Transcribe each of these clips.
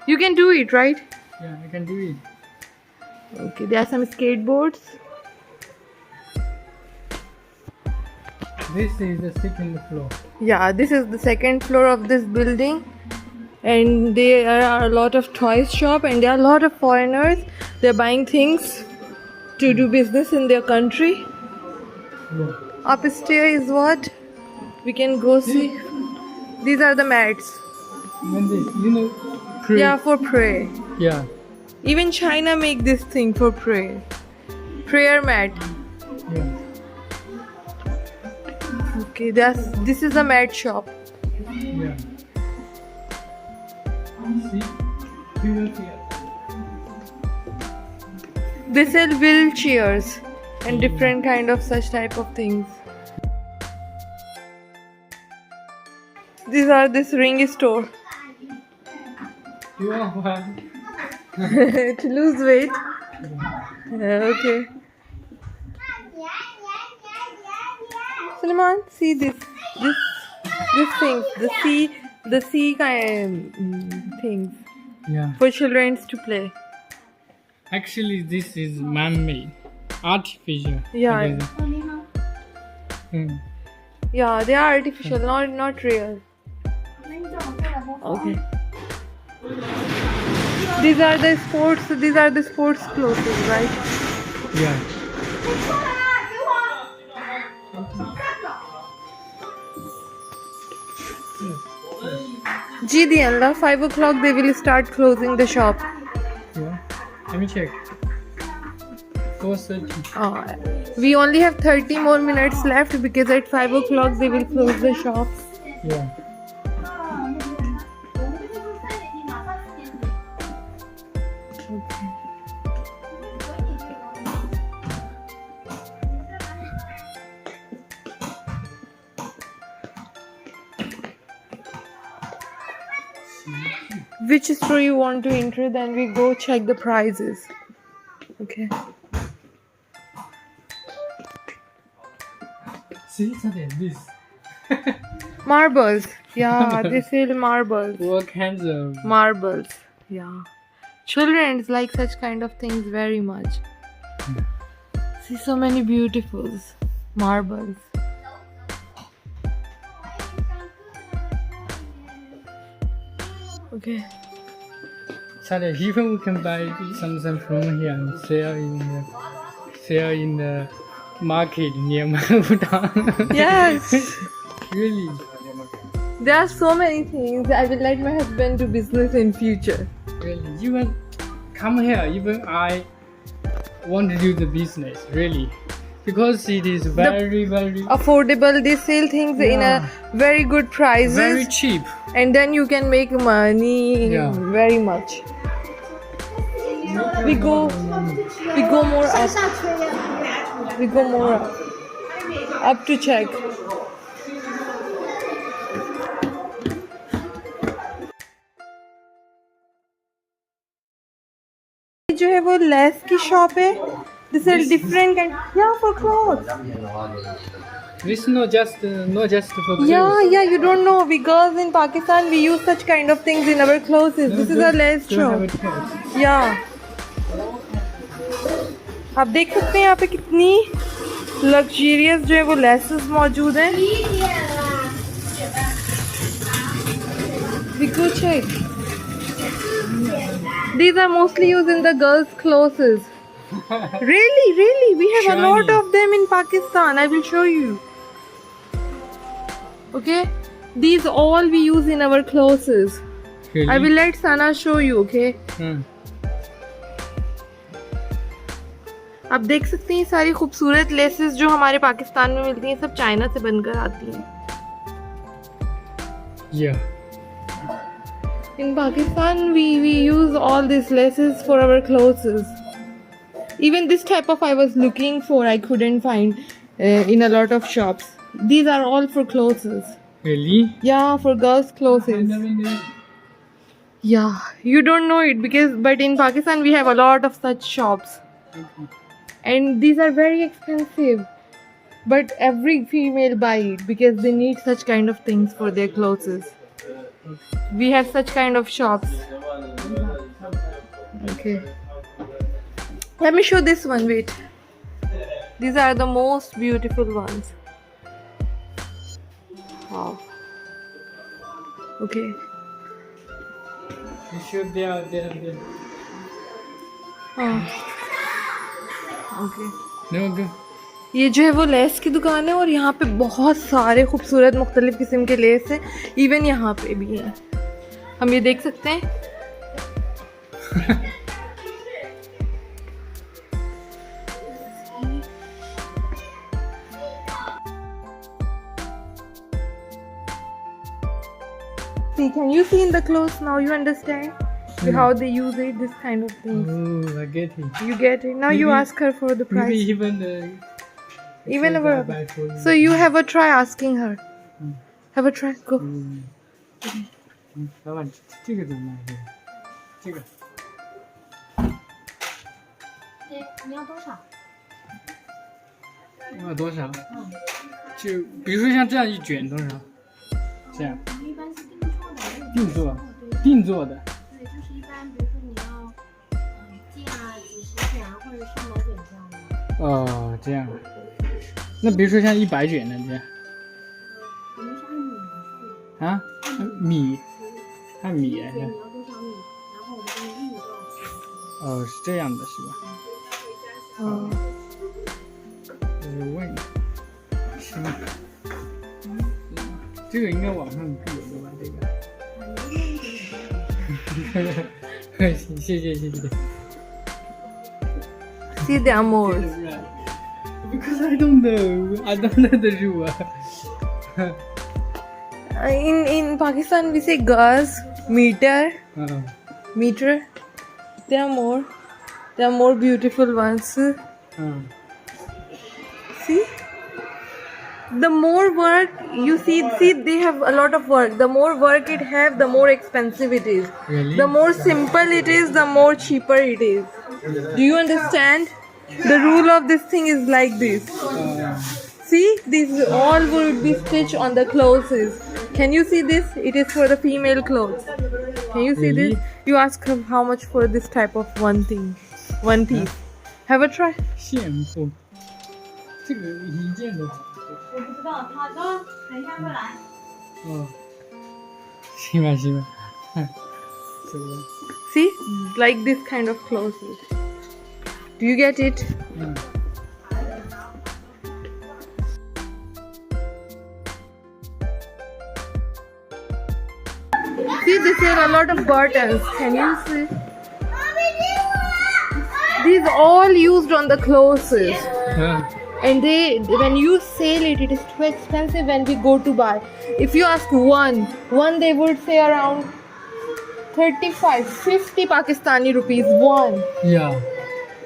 You can do it, right? Yeah, I can do it. Okay, there are some skateboards. This is the second floor. Yeah, this is the second floor of this building. And there are a lot of toys shop and there are a lot of foreigners. They're buying things to do business in their country. Yeah. Upstairs is what? We can go see. These are the mats. When this, you know, pray. Yeah, for prayer. Yeah. Even China make this thing for prayer. Prayer mat. Yeah. Okay, this is the mat shop. Yeah. See? Wheelchair. They sell wheelchairs and different kind of such type of things. These are this ring store. You want one? To lose weight. Okay. Suleiman, see this thing, the sea kind things Yeah. for children to play. Actually, this is man-made, artificial. Yeah. It is. Yeah, they are artificial, not real. Okay. These are the sports clothes, right? Yeah. Ji Allah, 5 o'clock they will start closing the shop. Yeah. Let me check. 4:30. We only have 30 more minutes left because at 5 o'clock they will close the shop. Yeah. Which store you want to enter, then we go check the prices. Okay. See something this. Marbles. Yeah, they sell marbles. What kinds of? Marbles. Yeah. Children like such kind of things very much. See so many beautifuls. Marbles. Okay. Sorry, even we can buy something from here and sell in the market near my hometown. Yes. Really? There are so many things. I will let my husband do business in future. Really? Even come here, even I want to do the business, really. Because it is very Affordable. They sell things in a very good prices. very cheap. And then you can make money very much. We go more up. We go more up to check. जो है वो less की shop है. This is different kind. Yeah, for clothes. This is not just for clothes. Yeah, you don't know. We girls in Pakistan, we use such kind of things in our clothes. This is a lace shop. Yeah. आप देख सकते हैं यहाँ पे कितनी luxurious जो है वो लेसेस मौजूद हैं. We go check. These are mostly used in the girls' clothes. Really, we have a lot of them in Pakistan. I will show you. Okay, these all we use in our clothes. Really? I will let Sana show you. Okay. आप देख सकते हैं सारी खूबसूरत laces जो हमारे पाकिस्तान में मिलती हैं सब चाइना से बनकर आती हैं. Yeah. In Pakistan, we use all these laces for our clothes. Even this type of I was looking for, I couldn't find in a lot of shops. These are all for clothes. Really? Yeah, for girls' clothes. I never knew. Yeah, you don't know it but in Pakistan we have a lot of such shops. And these are very expensive. But every female buy it because they need such kind of things for their clothes. We have such kind of shops. Okay. Let me show this one. Wait. These are the most beautiful ones. Wow. Okay. You should be out there. Okay. No good. ये जो है वो less की दुकान है और यहाँ पे बहुत सारे खूबसूरत मुख्तलिफ किस्म के लेस हैं. इवन यहाँ पे भी हैं. हम ये देख सकते हैं. See, can you see in the clothes now? You understand how they use it, this kind of things. Oh, I get it. You get it. Now you Maybe- ask her for the price. Maybe even Even I our. buy for you. So you have a try asking her. Have a try. Go. 老板，这个怎么卖？这个你要多少？要多少？就比如说像这样一卷多少？这样我们一般是定做的，定做的。对，就是一般，比如说你要件啊几十卷啊，或者上百卷这样的。哦，这样。那比如说像100卷的这样我们是按米来算的，啊？米，按米来对，的。你要多少米，然后我们给你印多少钱。哦，是这样的，是吧？Oh. 我问你，是吗？这个应该网上有的吧？这个。行，谢谢。 See, there are more. Because I don't know. I don't know the rule. In Pakistan, we say gauze, meter. Meter. There are more. There are more beautiful ones. See? The more work you see, they have a lot of work. The more work it have, the more expensive it is. Really? The more simple it is, the more cheaper it is. Do you understand? The rule of this thing is like this. See, these all would be stitched on the clothes. Can you see this? It is for the female clothes. Can you see Really? this? You ask her how much for this type of one piece. Have a try. 羡慕。这个一件都好。我不知道，他说等一下会来。哦，行吧。走了。 See, like this kind of clothes. Do you get it? See, this is a lot of buttons. Can you see? These all used on the clothes. And when you sell it, it is too expensive when we go to buy. If you ask one they would say around 35-50 Pakistani rupees one. Yeah.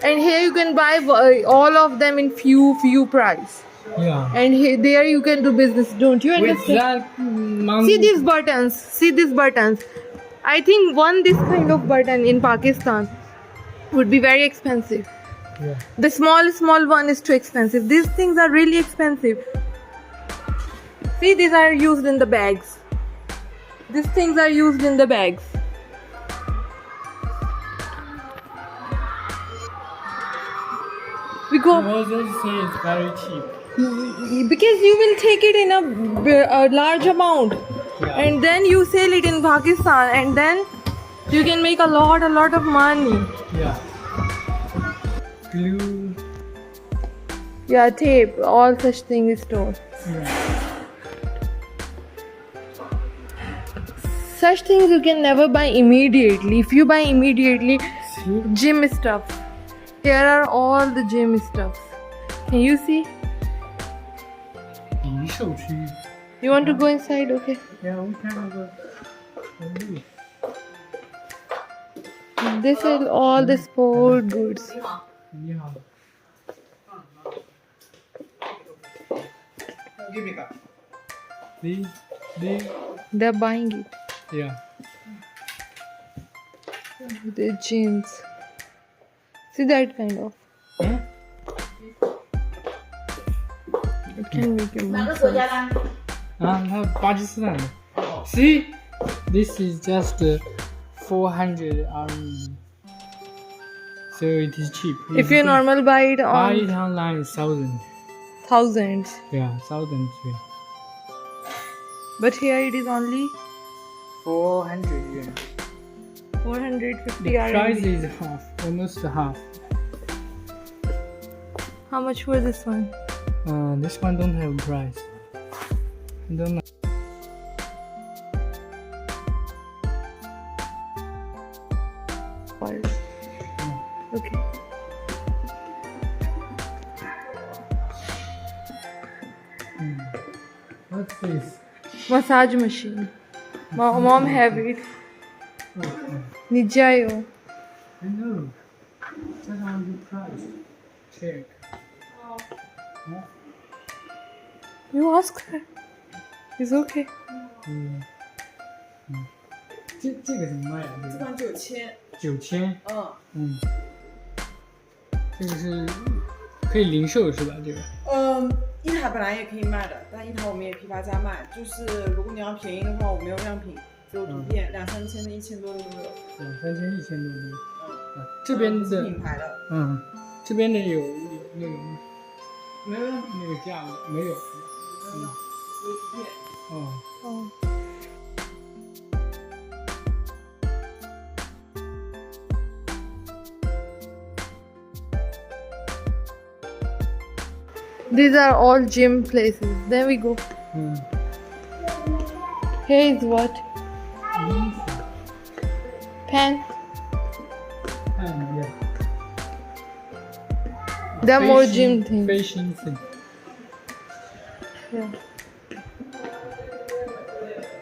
And here you can buy all of them in few price. Yeah. And there you can do business. Don't you With understand? that money. See these buttons. See these buttons. I think this kind of button in Pakistan would be very expensive. Yeah. The small one is too expensive. These things are really expensive. See, these are used in the bags. These things are used in the bags. We go Because they say it's very cheap. because you will take it in a large amount, Yeah. and then you sell it in Pakistan, and then you can make a lot of money. Yeah. Glue. Yeah, tape, all such things is stored. Yeah. Such things you can never buy immediately. If you buy immediately, See? gym stuff. Here are all the gym stuff. Can you see? 零售区。 You want to go inside? Okay. Yeah, we can have a look. This is all the sport goods. 你好。They. They're buying it. Yeah. The jeans. See that kind of. Huh? It can make you 哪 more 个国 sense. 家的？他巴基斯坦的。See, this is just 400 RMB. so it is cheap. If you normal buy it buy it on online, 1,000. thousands, Yeah, 1,000. Yeah. but here it is only 400 yuan. 450 The price RMB. is half, almost half. How much for this one? This one don't have price. I don't know. Okay. What's this? Massage machine. Mom have it. Okay. Nijayo. I know. That's on the price. Check. Yeah. You ask her. It's okay. 这个怎么卖啊？这款9000， 9000。嗯，这个是可以零售是吧？这个。一台本来也可以卖的，但一台我们也批发价卖。就是如果你要便宜的话，我没有样品，只有图片，2、3千的，1000多的都有。 2、3千、1000多的。嗯，这边不是的品牌的，这边的有那个没有样那个价吗？没有。没有，只有图片。哦。Oh. These are all gym places. Then we go. Here is what? Pen. Yeah. There are more gym things. Fashion thing. Yeah.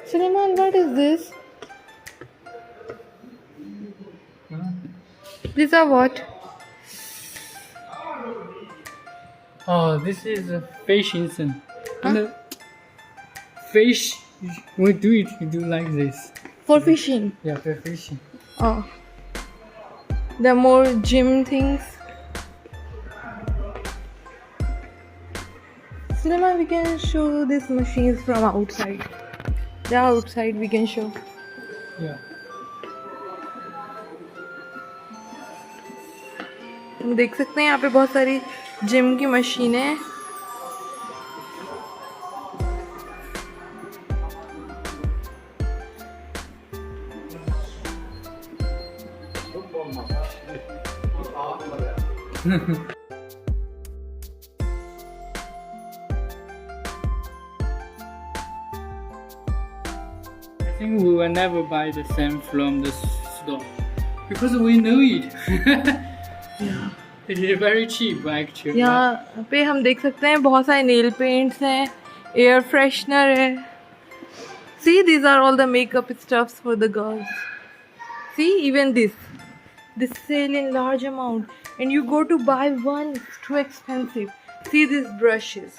Suleiman, what is this? These are what? Oh, this is a fashion thing. And the fish, when you do it, you do like this. For fishing. Yeah, for fishing. Oh. There are more gym things. Suleiman, we can show these machines from outside. They are outside, we can show. Yeah. हम देख सकते हैं यहाँ पे बहुत सारी gym की मशीनें हैं. I think we will never buy the same from the store because we know it. Yeah. It is very cheap actually. यहाँ पे हम देख सकते हैं बहुत सारे नेल पेंट्स हैं, एयर फ्रेशनर है. See, these are all the makeup stuffs for the girls. See, even this sale in large amount, and you go to buy one, it's too expensive. See these brushes.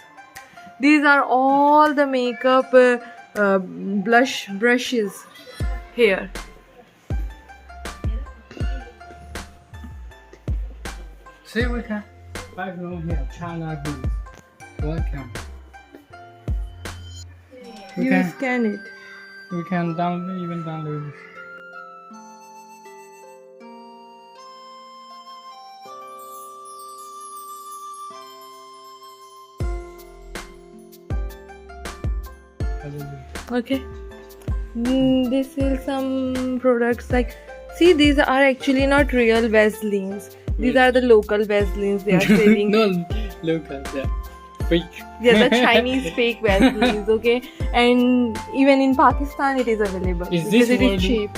These are all the makeup blush brushes here. See, we can buy from here, China goods. Welcome. You scan it. We can download it. Okay. They sell some products like, see, these are actually not real Vaselines. These are the local Vaselines they are selling. No, local, yeah. Fake. They're the Chinese fake Vaselines, okay? And even in Pakistan it is available. Is because this it is word- cheap.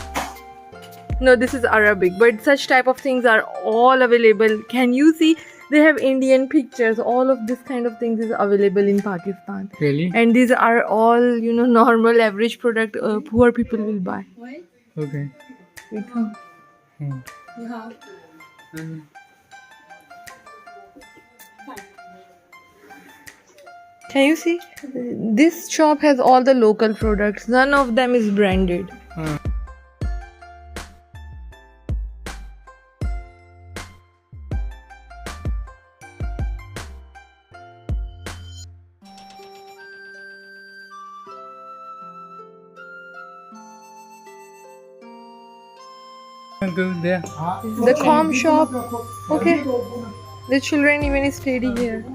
No, this is Arabic, but such type of things are all available. Can you see? They have Indian pictures. All of this kind of things is available in Pakistan. Really? And these are all, normal average product poor people will buy. Okay. We come. Can you see? This shop has all the local products. None of them is branded. Go there. The com shop. Okay. The children even study here.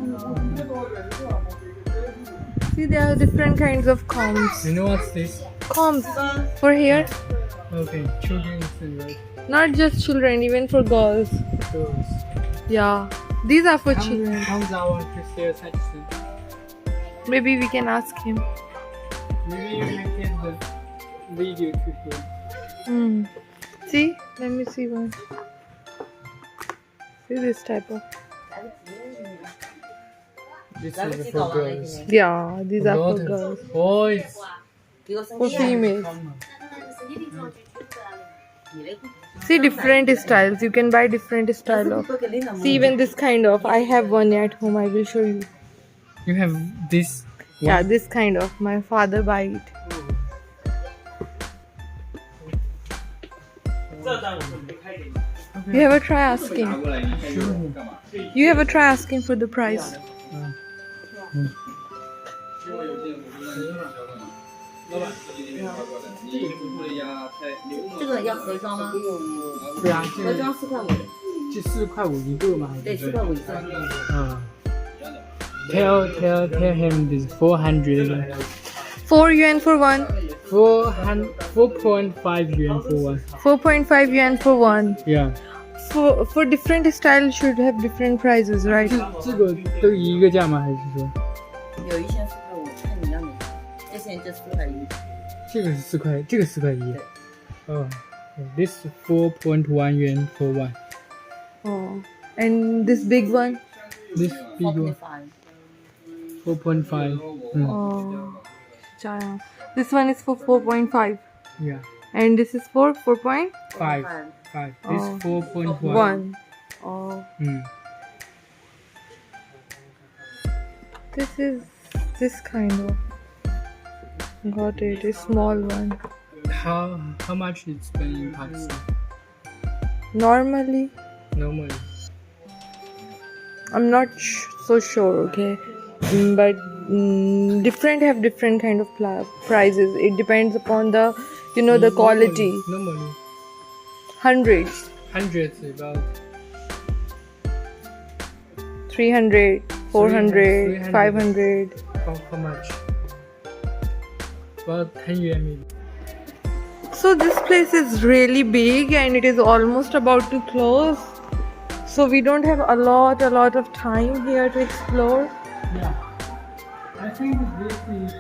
See, there are different kinds of comms. You know what's this? Comms for hair. Okay, children's right? Not just children, even for girls. Girls. Yeah. These are for children. How's our Chris Hudson? Maybe we can ask him. Maybe you can get the video to him. Hmm. See? Let me see one. See this type of. This is for girls. Yeah, these are for Daughters. girls. Boys. For females. See different styles. You can buy different style of. See even this kind of. I have one at home. I will show you. You have this. Yeah, this kind of. My father buy it. You ever try asking? You ever try asking for the price? 这个要盒装吗？对啊，盒装4块5，就4块5一个嘛。对，4块5一个。嗯。Tell him this 400. 4 yuan for one. 4.5 yuan for one. 4.5 yuan for one. Yeah. For different style should have different prices, right? 这个都一个价吗？还是说有一些4块5，看你要哪个。这些就4块1。这个是4块，这个4块1。哦。This 4.1 yuan for one. Oh. And this big one? This big one. 4.5. Oh. Chaya. This one is for 4.5. Yeah. And this is for 4.1. 5. This Oh. 4.1. Oh. Mm. This is this kind of. Got it. A small one. How much it's spent in Pakistan? Normally, Normally. I'm not so sure, okay? But different have different kind of prices. It depends upon the, the quality. Normally. Hundreds. Hundreds about 300, 400, 300. 500. how much? About 10 yuan maybe. So this place is really big and it is almost about to close. So we don't have a lot of time here to explore. Yeah. I think this is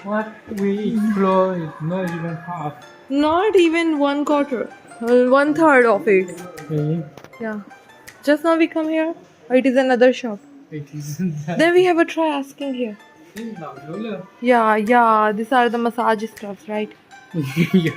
what we explore is not even half. Not even 1/4, 1/3 of it. Okay. Yeah. Just now we come here. Or it is another shop. It isn't that. Then we have a try asking here. Yeah. These are the massage stuffs, right? Yeah.